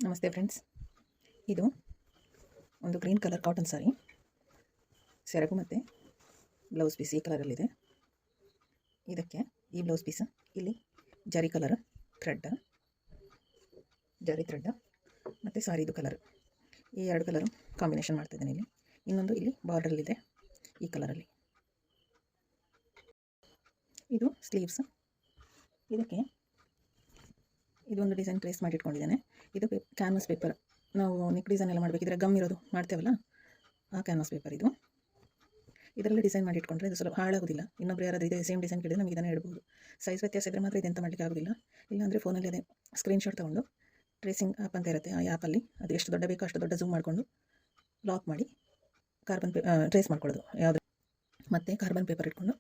ನಮಸ್ತೆ ಫ್ರೆಂಡ್ಸ್, ಇದು ಒಂದು ಗ್ರೀನ್ ಕಲರ್ ಕಾಟನ್ ಸಾರಿ, ಸೆರಗು ಮತ್ತು ಬ್ಲೌಸ್ ಪೀಸ್ ಈ ಕಲರಲ್ಲಿದೆ. ಇದಕ್ಕೆ ಈ ಬ್ಲೌಸ್ ಪೀಸ್ ಇಲ್ಲಿ ಜರಿ ಕಲರ್ ಜರಿ ಥ್ರೆಡ್ ಮತ್ತು ಸಾರಿದು ಕಲರ್, ಈ ಎರಡು ಕಲರು ಕಾಂಬಿನೇಷನ್ ಮಾಡ್ತಿದ್ದೇನೆ. ಇಲ್ಲಿ ಇನ್ನೊಂದು ಇಲ್ಲಿ ಬಾರ್ಡರಲ್ಲಿದೆ ಈ ಕಲರಲ್ಲಿ. ಇದು ಸ್ಲೀವ್ಸ್. ಇದಕ್ಕೆ ಇದೊಂದು ಡಿಸೈನ್ ಟ್ರೇಸ್ ಮಾಡಿಟ್ಕೊಂಡಿದ್ದೇನೆ. ಇದು ಕ್ಯಾನ್ವಾಸ್ ಪೇಪರ್. ನಾವು ನೆಕ್ ಡಿಸೈನ್ ಎಲ್ಲ ಮಾಡಬೇಕಿದ್ರೆ ಗಮ್ ಇರೋದು ಮಾಡ್ತೇವಲ್ಲ, ಆ ಕ್ಯಾನ್ವಾಸ್ ಪೇಪರ್ ಇದು. ಇದರಲ್ಲಿ ಡಿಸೈನ್ ಮಾಡಿಟ್ಕೊಂಡ್ರೆ ಇದು ಸ್ವಲ್ಪ ಹಾಳಾಗೋದಿಲ್ಲ. ಇನ್ನೊಬ್ರು ಯಾರಾದರೂ ಇದೆ ಸೇಮ್ ಡಿಸೈನ್ ಕೇಳಿದ್ರೆ ನಮಗೆ ಇದನ್ನು ಹೇಳ್ಬೋದು. ಸೈಜ್ ವ್ಯತ್ಯಾಸ ಇದ್ದರೆ ಮಾತ್ರ ಇದೆಂತ ಮಾಡಲಿಕ್ಕೆ ಆಗೋದಿಲ್ಲ. ಇಲ್ಲಾಂದರೆ ಫೋನಲ್ಲಿ ಅದೇ ಸ್ಕ್ರೀನ್ಶಾಟ್ ತೊಗೊಂಡು ಟ್ರೇಸಿಂಗ್ ಆ್ಯಪ್ ಅಂತ ಇರುತ್ತೆ, ಆ ಆ್ಯಪಲ್ಲಿ ಅದು ಎಷ್ಟು ದೊಡ್ಡ ಬೇಕೋ ಅಷ್ಟು ದೊಡ್ಡ ಝೂಮ್ ಮಾಡಿಕೊಂಡು ಲಾಕ್ ಮಾಡಿ ಟ್ರೇಸ್ ಮಾಡ್ಕೊಳ್ಳೋದು ಯಾವುದು. ಮತ್ತು ಕಾರ್ಬನ್ ಪೇಪರ್ ಇಟ್ಕೊಂಡು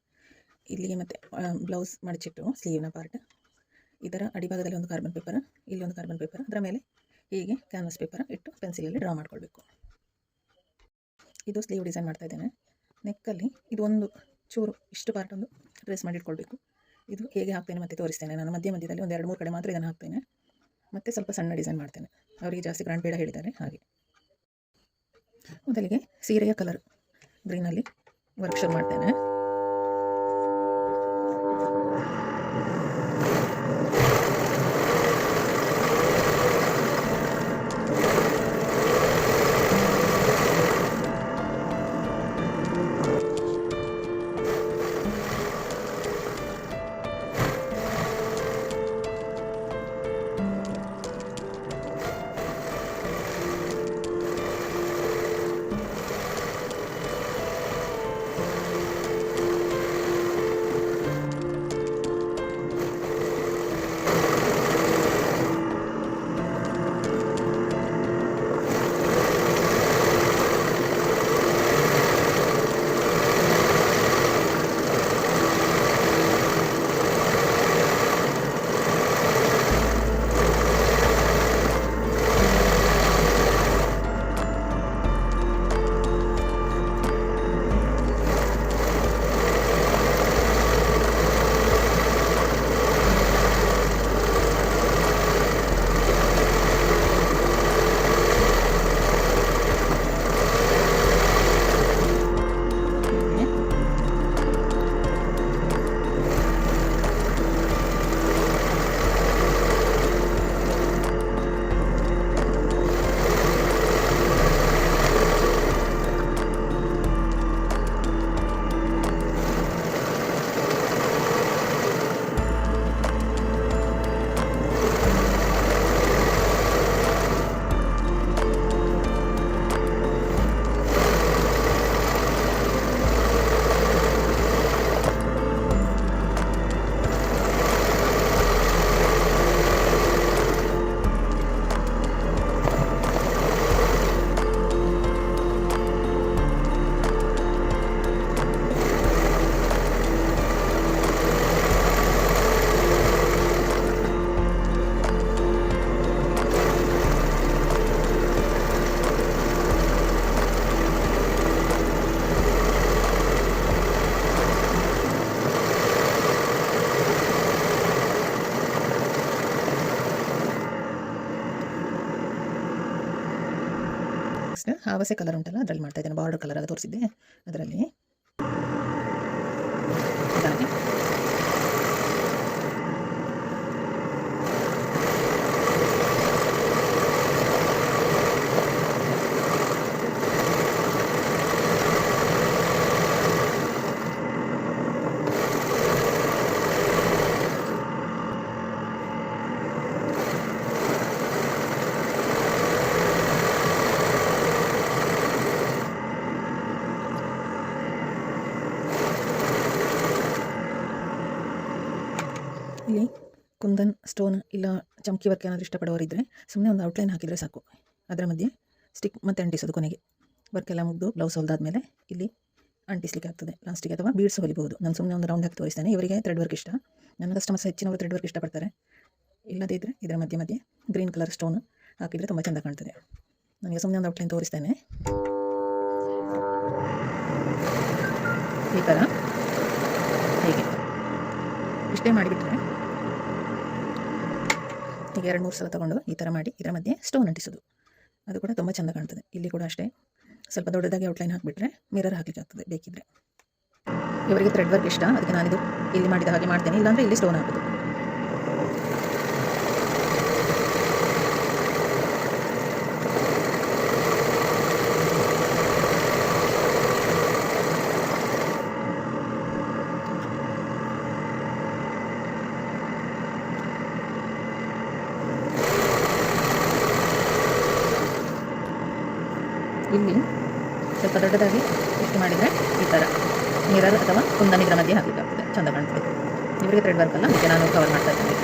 ಇಲ್ಲಿಗೆ ಮತ್ತು ಬ್ಲೌಸ್ ಮಡಚಿಟ್ಟು ಸ್ಲೀವ್ನ ಪಾರ್ಟ್, ಇದರ ಅಡಿಭಾಗದಲ್ಲಿ ಒಂದು ಕಾರ್ಬನ್ ಪೇಪರ್, ಇಲ್ಲಿ ಒಂದು ಕಾರ್ಬನ್ ಪೇಪರ್, ಅದರ ಮೇಲೆ ಹೀಗೆ ಕ್ಯಾನ್ವಾಸ್ ಪೇಪರ್ ಇಟ್ಟು ಪೆನ್ಸಿಲಲ್ಲಿ ಡ್ರಾ ಮಾಡ್ಕೊಳ್ಬೇಕು. ಇದು ಸ್ಲೀವ್ ಡಿಸೈನ್ ಮಾಡ್ತಾ ಇದ್ದೇನೆ. ನೆಕ್ಕಲ್ಲಿ ಇದು ಒಂದು ಚೂರು ಇಷ್ಟು ಪಾರ್ಟ್ ಒಂದು ಟ್ರೇಸ್ ಮಾಡಿಟ್ಕೊಳ್ಬೇಕು. ಇದು ಹೇಗೆ ಹಾಕ್ತೇನೆ ಮತ್ತು ತೋರಿಸ್ತೇನೆ. ನಾನು ಮಧ್ಯದಲ್ಲಿ ಒಂದು 2-3 ಕಡೆ ಮಾತ್ರ ಇದನ್ನು ಹಾಕ್ತೇನೆ, ಮತ್ತು ಸ್ವಲ್ಪ ಸಣ್ಣ ಡಿಸೈನ್ ಮಾಡ್ತೇನೆ. ಅವರಿಗೆ ಜಾಸ್ತಿ ಗ್ರ್ಯಾಂಡ್ ಬೇಡ ಹೇಳಿದ್ದಾರೆ ಹಾಗೆ. ಮೊದಲಿಗೆ ಸೀರೆಯ ಕಲರ್ ಗ್ರೀನಲ್ಲಿ ವರ್ಕ್ ಶುರು ಮಾಡ್ತೇನೆ. ಹಾವಸೆ ಕಲರ್ ಉಂಟಲ್ಲ, ಅದರಲ್ಲಿ ಮಾಡ್ತಾ ಇದ್ದೇನೆ. ಬಾರ್ಡರ್ ಕಲರ್ ಆಗ ತೋರಿಸಿದ್ದೆ ಅದರಲ್ಲಿ. ಇಲ್ಲಿ ಕುಂದನ್ ಸ್ಟೋನ್ ಇಲ್ಲ ಚಮಕಿ ವರ್ಕ್ ಏನಾದರೂ ಇಷ್ಟಪಡೋರಿದ್ದರೆ ಸುಮ್ಮನೆ ಒಂದು ಔಟ್ಲೈನ್ ಹಾಕಿದರೆ ಸಾಕು. ಅದರ ಮಧ್ಯೆ ಸ್ಟಿಕ್ ಮತ್ತು ಅಂಟಿಸೋದು. ಕೊನೆಗೆ ವರ್ಕ್ ಎಲ್ಲ ಮುಗಿದು ಬ್ಲೌಸ್ ಹೊಲಿದಾದ್ಮೇಲೆ ಇಲ್ಲಿ ಅಂಟಿಸ್ಲಿಕ್ಕೆ ಆಗ್ತದೆ ಲಾಸ್ಟಿಗೆ, ಅಥವಾ ಬೀಡ್ಸ್ ಹೊಲಿಬಹುದು. ನಾನು ಸುಮ್ಮನೆ ಒಂದು ರೌಂಡ್ ಹಾಕಿ ತೋರಿಸ್ತೇನೆ. ಇವರಿಗೆ ಥ್ರೆಡ್ ವರ್ಕ್ ಇಷ್ಟ, ನನ್ನ ಕಸ್ಟಮರ್ಸ್ ಹೆಚ್ಚಿನವರು ಥ್ರೆಡ್ ವರ್ಕ್ ಇಷ್ಟಪಡ್ತಾರೆ. ಇಲ್ಲದೇ ಇದ್ದರೆ ಇದರ ಮಧ್ಯೆ ಗ್ರೀನ್ ಕಲರ್ ಸ್ಟೋನ್ ಹಾಕಿದರೆ ತುಂಬ ಚೆಂದ ಕಾಣ್ತದೆ. ನನಗೆ ಸುಮ್ಮನೆ ಒಂದು ಔಟ್ಲೈನ್ ತೋರಿಸ್ತೇನೆ. ಈ ಥರ ಹೀಗೆ ಇಷ್ಟೇ ಮಾಡಿಬಿಟ್ರೆ ಈಗ 2-3 ಸಲ ತೊಗೊಂಡು ಈ ಥರ ಮಾಡಿ ಇದರ ಮಧ್ಯೆ ಸ್ಟೋನ್ ಅಂಟಿಸೋದು. ಅದು ಕೂಡ ತುಂಬ ಚೆಂದ ಕಾಣ್ತದೆ. ಇಲ್ಲಿ ಕೂಡ ಅಷ್ಟೇ ಸ್ವಲ್ಪ ದೊಡ್ಡದಾಗಿ ಔಟ್ಲೈನ್ ಹಾಕಿಬಿಟ್ರೆ ಮಿರರ್ ಹಾಕಲಿಕ್ಕೆ ಆಗ್ತದೆ ಬೇಕಿದ್ರೆ. ಇವರಿಗೆ ಥ್ರೆಡ್ ವರ್ಕ್ ಇಷ್ಟ, ಅದಕ್ಕೆ ನಾನಿದು ಇಲ್ಲಿ ಮಾಡಿದ ಹಾಗೆ ಮಾಡ್ತೇನೆ, ಇಲ್ಲಾಂದರೆ ಇಲ್ಲಿ ಸ್ಟೋನ್ ಹಾಕೋದು. ಇಲ್ಲಿ ಸ್ವಲ್ಪ ದೊಡ್ಡದಾಗಿ ಇಷ್ಟು ಮಾಡಿದರೆ ಈ ಥರ ಮಿರರ್ ಅಥವಾ ಕುಂದನ್ ಇದರ ಮಧ್ಯೆ ಹಾಕಲಿಕ್ಕಾಗ್ತದೆ, ಚೆಂದ ಕಾಣ್ತದೆ. ಇವರಿಗೆ ಥ್ರೆಡ್ ವರ್ಕ್ ಅಲ್ಲ, ಅದಕ್ಕೆ ನಾನು ಕವರ್ ಮಾಡ್ತಾ ಇದ್ದೇನೆ.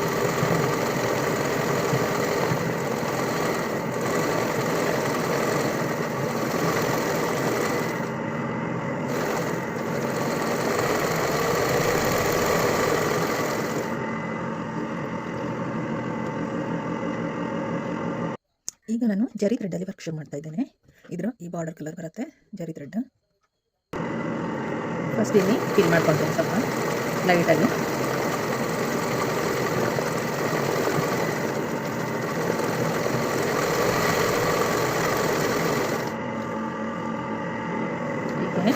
ಈಗ ನಾನು ಜರಿ ಥ್ರೆಡ್ಡಲ್ಲಿ ವರ್ಕ್ ಶುರು ಮಾಡ್ತಾ ಇದ್ದೇನೆ. ಇದರ ಈ ಬಾರ್ಡರ್ ಕಲರ್ ಬರುತ್ತೆ ಜರಿ ಥ್ರೆಡ್. ಫಸ್ಟ್ ಇಲ್ಲಿ ಫಿಲ್ ಮಾಡ್ಕೊಳ್ತೇನೆ ಸ್ವಲ್ಪ ಲೈಟಾಗಿ. ಹೀಗೆ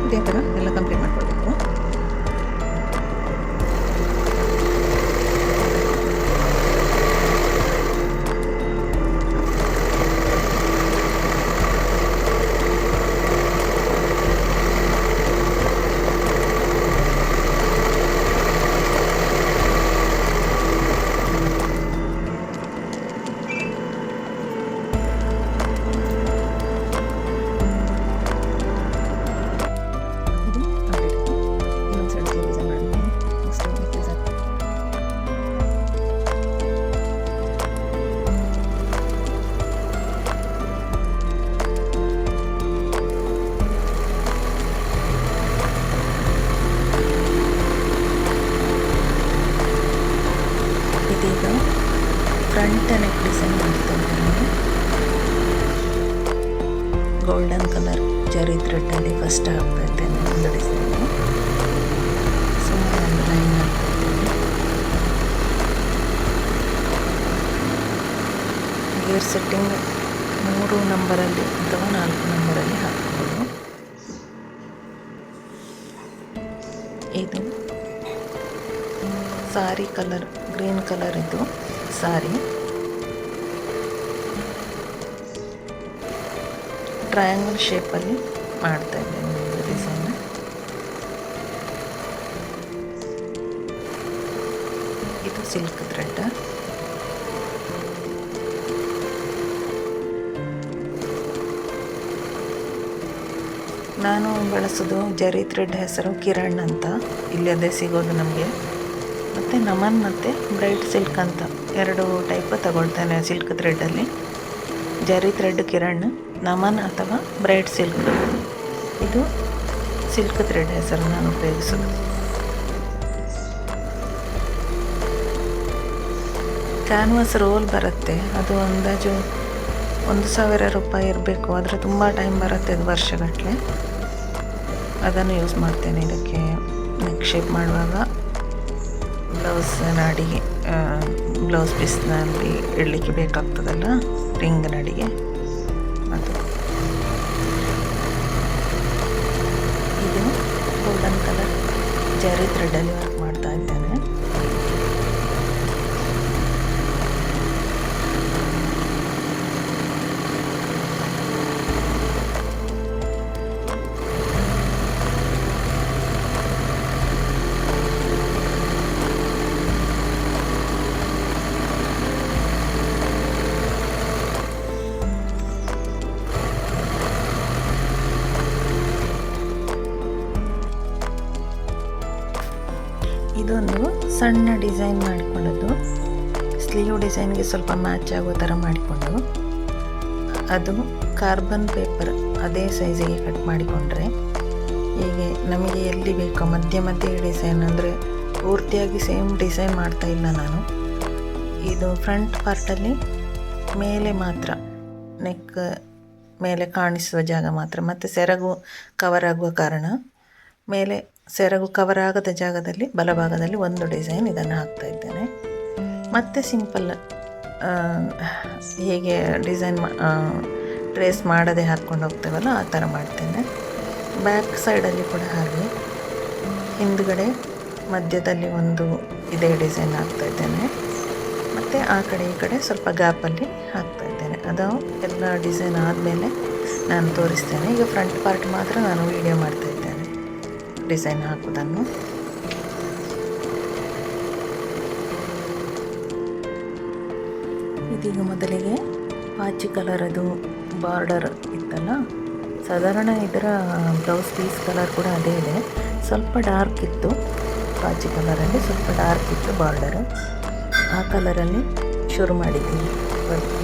ಇದೇ ಥರ ಎಲ್ಲ ಕಂಪ್ಲೀಟ್ ಮಾಡ್ಕೊಳ್ಬೇಕು. ಫ್ರಂಟ್ ನೆಕ್ ಡಿಸೈನ್ ಮಾಡ್ತಿದ್ದೇನೆ. ಗೋಲ್ಡನ್ ಕಲರ್ ಜರಿ ಥ್ರೆಡ್ಡಲ್ಲಿ ಫಸ್ಟ್ ಹಾಕ್ತಾ ಇದ್ದೇನೆ ಒಂದು ಡಿಸೈನು. ಸುಮ್ಮನೆ ಒಂದು ಲೈನ್ ಹಾಕ್ತಿದ್ದೇನೆ. ಗೇರ್ ಸೆಟ್ಟಿಂಗ್ 3 ನಂಬರಲ್ಲಿ ಅಥವಾ 4 ನಂಬರಲ್ಲಿ ಹಾಕ್ಬೋದು. ಇದು ಸಾರಿ ಕಲರ್, ಗ್ರೀನ್ ಕಲರ್ ಇದು ಸಾರಿ. ಟ್ರಯಾಂಗಲ್ ಶೇಪಲ್ಲಿ ಮಾಡ್ತಾ ಇದ್ದೇನೆ ಡಿಸೈನ್. ಇದು ಸಿಲ್ಕ್ ಥ್ರೆಡ್. ನಾನು ಬಳಸೋದು ಜರಿ ಥ್ರೆಡ್ ಹೆಸರು ಕಿರಣ್ ಅಂತ, ಇಲ್ಲಿ ಅದೇ ಸಿಗೋದು ನಮಗೆ. ಮತ್ತು ನಮನ್ ಮತ್ತು ಬ್ರೈಟ್ ಸಿಲ್ಕ್ ಅಂತ 2 ಟೈಪ್ ತಗೊಳ್ತೇನೆ ಸಿಲ್ಕ್ ಥ್ರೆಡ್ಡಲ್ಲಿ. ಜರಿ ಥ್ರೆಡ್ ಕಿರಣ್, ನಮನ್ ಅಥವಾ ಬ್ರೈಟ್ ಸಿಲ್ಕ್, ಇದು ಸಿಲ್ಕ್ ಥ್ರೆಡ್ ಹೆಸರು ನಾನು ಉಪಯೋಗಿಸೋದು. ಕ್ಯಾನ್ವಾಸ್ ರೋಲ್ ಬರುತ್ತೆ, ಅದು ಅಂದಾಜು 1,000 ರೂಪಾಯಿ ಇರಬೇಕು, ಆದರೆ ತುಂಬ ಟೈಮ್ ಬರುತ್ತೆ, ಅದು ವರ್ಷಗಟ್ಟಲೆ. ಅದನ್ನು ಯೂಸ್ ಮಾಡ್ತೇನೆ ಇದಕ್ಕೆ ನೆಕ್ ಶೇಪ್ ಮಾಡುವಾಗ, ಬ್ಲೌಸ್ ನಾಡಿಗೆ, ಬ್ಲೌಸ್ ಪೀಸ್ನಲ್ಲಿ ಇಡಲಿಕ್ಕೆ ಬೇಕಾಗ್ತದಲ್ಲ ರಿಂಗ್ ನಡಿಗೆ, ಅದು. ಇದು ಗೋಲ್ಡನ್ ಕಲರ್ ಜರಿ ಥ್ರೆಡ್ಡಲ್ಲಿ ವರ್ಕ್ ಮಾಡ್ತಾ ಇದ್ದೇನೆ. ಇದೊಂದು ಸಣ್ಣ ಡಿಸೈನ್ ಮಾಡಿಕೊಳ್ಳೋದು, ಸ್ಲೀವ್ ಡಿಸೈನ್ಗೆ ಸ್ವಲ್ಪ ಮ್ಯಾಚ್ ಆಗೋ ಥರ ಮಾಡಿಕೊಂಡು, ಅದು ಕಾರ್ಬನ್ ಪೇಪರ್ ಅದೇ ಸೈಜಿಗೆ ಕಟ್ ಮಾಡಿಕೊಂಡ್ರೆ, ಹೀಗೆ ನಮಗೆ ಎಲ್ಲಿ ಬೇಕೋ ಮಧ್ಯೆ ಡಿಸೈನ್, ಅಂದರೆ ಪೂರ್ತಿಯಾಗಿ ಸೇಮ್ ಡಿಸೈನ್ ಮಾಡ್ತಾ ಇಲ್ಲ ನಾನು. ಇದು ಫ್ರಂಟ್ ಪಾರ್ಟಲ್ಲಿ ಮೇಲೆ ಮಾತ್ರ, ನೆಕ್ ಮೇಲೆ ಕಾಣಿಸುವ ಜಾಗ ಮಾತ್ರ, ಮತ್ತು ಸೆರಗು ಕವರ್ ಆಗುವ ಕಾರಣ ಮೇಲೆ ಸೆರಗು ಕವರ್ ಆಗದ ಜಾಗದಲ್ಲಿ ಬಲಭಾಗದಲ್ಲಿ ಒಂದು ಡಿಸೈನ್ ಇದನ್ನು ಹಾಕ್ತಾ ಇದ್ದೇನೆ. ಮತ್ತು ಸಿಂಪಲ್ ಹೀಗೆ ಡಿಸೈನ್ ಟ್ರೇಸ್ ಮಾಡದೆ ಹಾಕ್ಕೊಂಡು ಹೋಗ್ತೇವಲ್ಲ ಆ ಥರ ಮಾಡ್ತೇನೆ. ಬ್ಯಾಕ್ ಸೈಡಲ್ಲಿ ಕೂಡ ಹಾಗೆ, ಹಿಂದುಗಡೆ ಮಧ್ಯದಲ್ಲಿ ಒಂದು ಇದೇ ಡಿಸೈನ್ ಹಾಕ್ತಾ ಇದ್ದೇನೆ, ಮತ್ತು ಆ ಕಡೆ ಈ ಕಡೆ ಸ್ವಲ್ಪ ಗ್ಯಾಪಲ್ಲಿ ಹಾಕ್ತಾ ಇದ್ದೇನೆ. ಅದು ಎಲ್ಲ ಡಿಸೈನ್ ಆದಮೇಲೆ ನಾನು ತೋರಿಸ್ತೇನೆ. ಈಗ ಫ್ರಂಟ್ ಪಾರ್ಟ್ ಮಾತ್ರ ನಾನು ವೀಡಿಯೋ ಮಾಡ್ತಾ ಇದ್ದೇನೆ ಡಿಸೈನ್ ಹಾಕೋದನ್ನು. ಇದೀಗ ಮೊದಲಿಗೆ ಪಾಚಿ ಕಲರದು ಬಾರ್ಡರ್ ಇತ್ತಲ್ಲ, ಸಾಧಾರಣ ಇದರ ಬ್ಲೌಸ್ ಪೀಸ್ ಕಲರ್ ಕೂಡ ಅದೇ ಇದೆ, ಸ್ವಲ್ಪ ಡಾರ್ಕ್ ಇತ್ತು ಪಾಚಿ ಕಲರಲ್ಲಿ, ಸ್ವಲ್ಪ ಡಾರ್ಕ್ ಇತ್ತು ಬಾರ್ಡರ್, ಆ ಕಲರಲ್ಲಿ ಶುರು ಮಾಡಿದ್ದೀನಿ ವರ್ಕ್.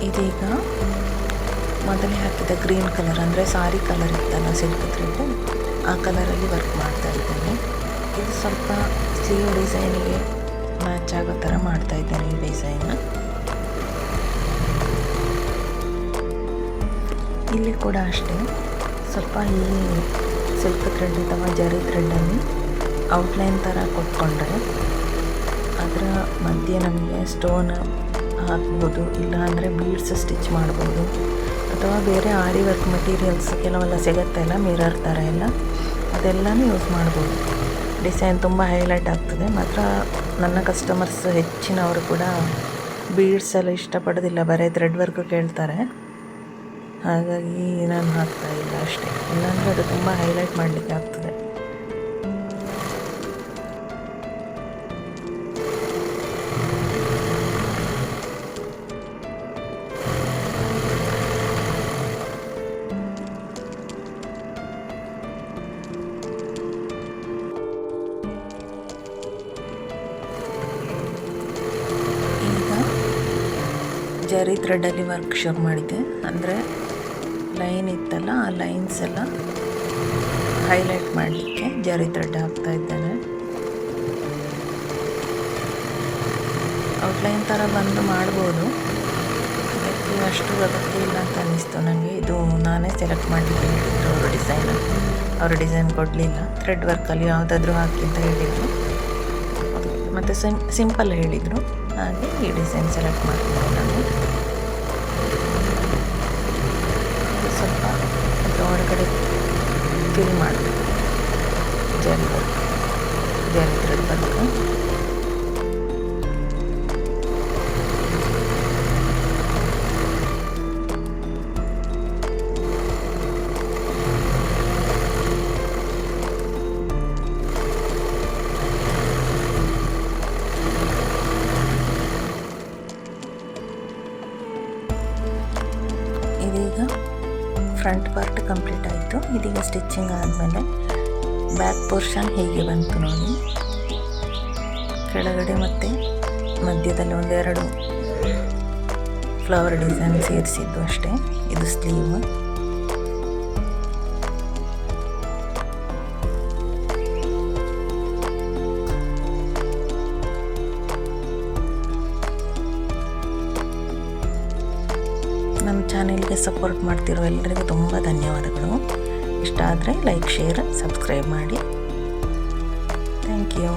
ಇದೀಗ ಮೊದಲೇ ಹಾಕಿದ ಗ್ರೀನ್ ಕಲರ್, ಅಂದರೆ ಸಾರಿ ಕಲರ್ ಇತ್ತಲ್ಲ ಸಿಲ್ಕ್ ಥ್ರೆಡ್, ಆ ಕಲರಲ್ಲಿ ವರ್ಕ್ ಮಾಡ್ತಾ ಇದ್ದೇನೆ. ಇದು ಸ್ವಲ್ಪ ಸ್ಲೀವ್ ಡಿಸೈನಿಗೆ ಮ್ಯಾಚ್ ಆಗೋ ಥರ ಮಾಡ್ತಾ ಇದ್ದೇನೆ ಈ ಡಿಸೈನ್ನ. ಇಲ್ಲಿ ಕೂಡ ಅಷ್ಟೇ, ಸ್ವಲ್ಪ ಈ ಸಿಲ್ಕ್ ಥ್ರೆಡ್ ಅಥವಾ ಜರಿ ಥ್ರೆಡ್ಡಲ್ಲಿ ಔಟ್ಲೈನ್ ಥರ ಕೊಟ್ಕೊಂಡ್ರೆ ಅದರ ಮಧ್ಯೆ ನಮಗೆ ಸ್ಟೋನ್ ಹಾಕ್ಬೋದು, ಇಲ್ಲ ಅಂದರೆ ಬೀಡ್ಸ್ ಸ್ಟಿಚ್ ಮಾಡ್ಬೋದು, ಅಥವಾ ಬೇರೆ ಆರಿ ವರ್ಕ್ ಮೆಟೀರಿಯಲ್ಸ್ ಕೆಲವೆಲ್ಲ ಸಿಗುತ್ತೆ ಅಲ್ಲ, ಮಿರರ್ ಥರ ಎಲ್ಲ, ಅದೆಲ್ಲನೂ ಯೂಸ್ ಮಾಡ್ಬೋದು. ಡಿಸೈನ್ ತುಂಬ ಹೈಲೈಟ್ ಆಗ್ತದೆ. ಮಾತ್ರ ನನ್ನ ಕಸ್ಟಮರ್ಸ್ ಹೆಚ್ಚಿನವರು ಕೂಡ ಬೀಡ್ಸ್ ಎಲ್ಲ ಇಷ್ಟಪಡೋದಿಲ್ಲ, ಬರೀ ಥ್ರೆಡ್ ವರ್ಕ್ ಕೇಳ್ತಾರೆ. ಹಾಗಾಗಿ ನಾನು ಹಾಕ್ತಾ ಇಲ್ಲ ಅಷ್ಟೇ, ಇಲ್ಲಾಂದರೆ ಅದು ತುಂಬ ಹೈಲೈಟ್ ಮಾಡಲಿಕ್ಕೆ ಆಗ್ತದೆ. ಜರಿ ಥ್ರೆಡ್ಡಲ್ಲಿ ವರ್ಕ್ ಶುರು ಮಾಡಿದ್ದೆ, ಅಂದರೆ ಲೈನ್ ಇತ್ತಲ್ಲ ಆ ಲೈನ್ಸ್ ಎಲ್ಲ ಹೈಲೈಟ್ ಮಾಡಲಿಕ್ಕೆ ಜರಿ ಥ್ರೆಡ್ ಹಾಕ್ತಾ ಇದ್ದೇನೆ. ಔಟ್ಲೈನ್ ಥರ ಬಂದು ಮಾಡ್ಬೋದು, ಅದಕ್ಕೆ ಅಷ್ಟು ಅಗತ್ಯ ಇಲ್ಲ ಅಂತ ಅನ್ನಿಸ್ತು ನನಗೆ. ಇದು ನಾನೇ ಸೆಲೆಕ್ಟ್ ಮಾಡಲಿಕ್ಕೆ ಹೇಳಿದ್ರು ಅವರು ಡಿಸೈನ್ ಕೊಡಲಿಲ್ಲ. ಥ್ರೆಡ್ ವರ್ಕಲ್ಲಿ ಯಾವುದಾದ್ರೂ ಹಾಕಿ ಅಂತ ಹೇಳಿದರು, ಮತ್ತು ಸಿಂಪಲ್ ಹೇಳಿದರು. ಹಾಗೆ ಈ ಡಿಸೈನ್ ಸೆಲೆಕ್ಟ್ ಮಾಡ್ತೀನಿ ನಾನು. ಸ್ವಲ್ಪ ಅದರ ಒಳಗಡೆ ಫಿಲ್ ಮಾಡಬೇಕು ಜರಿ ಥ್ರೆಡ್ ಬರುತ್ತೆ. ಇದೀಗ ಫ್ರಂಟ್ ಪಾರ್ಟ್ ಕಂಪ್ಲೀಟ್ ಆಯಿತು. ಇದೀಗ ಸ್ಟಿಚಿಂಗ್ ಆದಮೇಲೆ ಬ್ಯಾಕ್ ಪೋರ್ಷನ್ ಹೀಗೆ ಬಂತು ನೋಡಿ. ಕೆಳಗಡೆ ಮತ್ತು ಮಧ್ಯದಲ್ಲಿ ಒಂದೆರಡು ಫ್ಲವರ್ ಡಿಸೈನ್ ಸೇರಿಸಿದ್ದು ಅಷ್ಟೇ. ಇದು ಸ್ಲೀವ್. ನಮ್ಮ ಚಾನೆಲ್ಗೆ ಸಪೋರ್ಟ್ ಮಾಡ್ತಿರೋ ಎಲ್ಲರಿಗೂ ತುಂಬ ಧನ್ಯವಾದಗಳು. ಇಷ್ಟ ಆದರೆ ಲೈಕ್, ಶೇರ್, ಸಬ್ಸ್ಕ್ರೈಬ್ ಮಾಡಿ. Thank you.